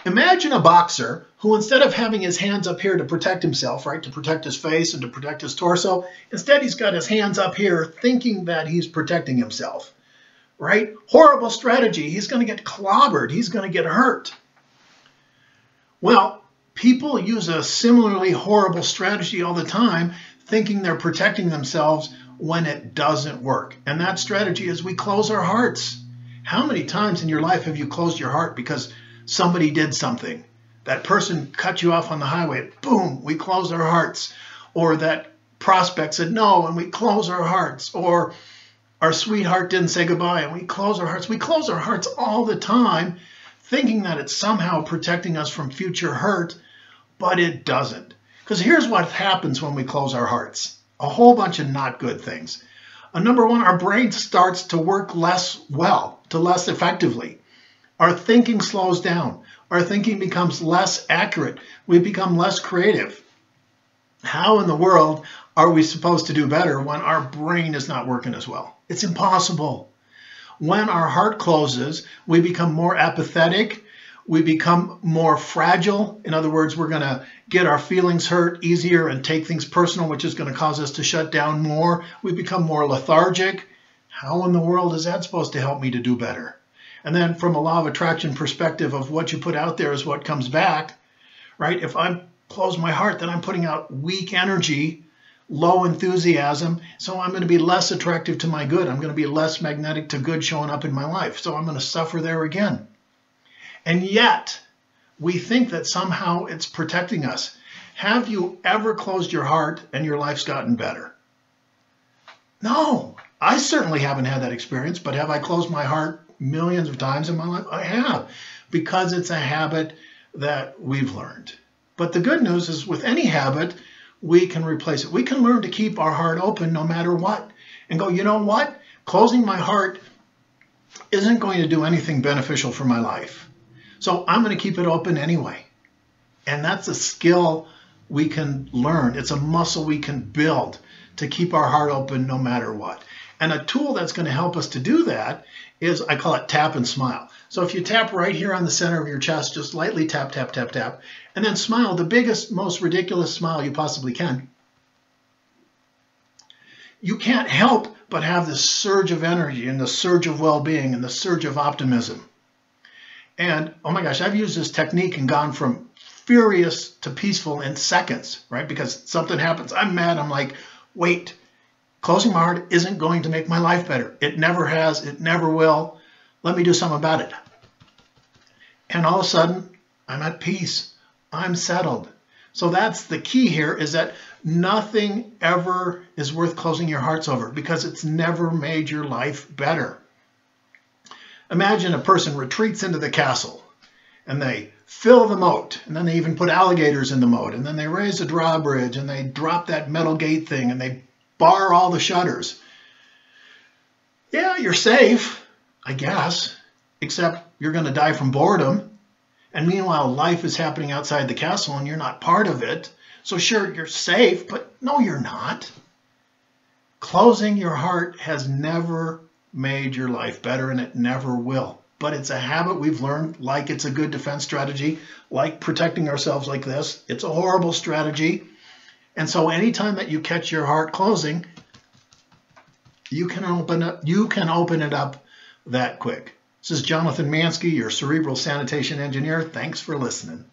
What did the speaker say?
Imagine a boxer who, instead of having his hands up here to protect himself, right, to protect his face and to protect his torso, instead he's got his hands up here thinking that he's protecting himself, right? Horrible strategy. He's going to get clobbered. He's going to get hurt. Well, people use a similarly horrible strategy all the time, thinking they're protecting themselves when it doesn't work. And that strategy is we close our hearts. How many times in your life have you closed your heart because somebody did something? That person cut you off on the highway. Boom, we close our hearts. Or that prospect said no, and we close our hearts. Or our sweetheart didn't say goodbye, and we close our hearts. We close our hearts all the time, thinking that it's somehow protecting us from future hurt, but it doesn't. Because here's what happens when we close our hearts. A whole bunch of not good things. Number one, our brain starts to work less well, less effectively. Our thinking slows down. Our thinking becomes less accurate. We become less creative. How in the world are we supposed to do better when our brain is not working as well? It's impossible. When our heart closes, we become more apathetic. We become more fragile. In other words, we're going to get our feelings hurt easier and take things personal, which is going to cause us to shut down more. We become more lethargic. How in the world is that supposed to help me to do better? And then from a law of attraction perspective of what you put out there is what comes back, right? If I close my heart, then I'm putting out weak energy, low enthusiasm. So I'm going to be less attractive to my good. I'm going to be less magnetic to good showing up in my life. So I'm going to suffer there again. And yet, we think that somehow it's protecting us. Have you ever closed your heart and your life's gotten better? No, I certainly haven't had that experience, but have I closed my heart millions of times in my life? I have, because it's a habit that we've learned. But the good news is with any habit, we can replace it. We can learn to keep our heart open no matter what and go, you know what? Closing my heart isn't going to do anything beneficial for my life. So I'm going to keep it open anyway. And that's a skill we can learn. It's a muscle we can build to keep our heart open no matter what. And a tool that's going to help us to do that is, I call it tap and smile. So if you tap right here on the center of your chest, just lightly tap, tap, tap, tap, and then smile the biggest, most ridiculous smile you possibly can. You can't help but have this surge of energy and the surge of well-being and the surge of optimism. And, oh my gosh, I've used this technique and gone from furious to peaceful in seconds, right? Because something happens, I'm mad, I'm like, wait, closing my heart isn't going to make my life better. It never has, it never will. Let me do something about it. And all of a sudden, I'm at peace. I'm settled. So that's the key here, is that nothing ever is worth closing your hearts over because it's never made your life better. Imagine a person retreats into the castle and they fill the moat, and then they even put alligators in the moat, and then they raise a drawbridge and they drop that metal gate thing and they bar all the shutters. Yeah, you're safe, I guess, except you're going to die from boredom. And meanwhile, life is happening outside the castle and you're not part of it. So sure, you're safe, but no, you're not. Closing your heart has never made your life better, and it never will. But it's a habit we've learned, like it's a good defense strategy, like protecting ourselves like this. It's a horrible strategy. And so anytime that you catch your heart closing, you can open it up that quick. This is Jonathan Manske, your cerebral sanitation engineer. Thanks for listening.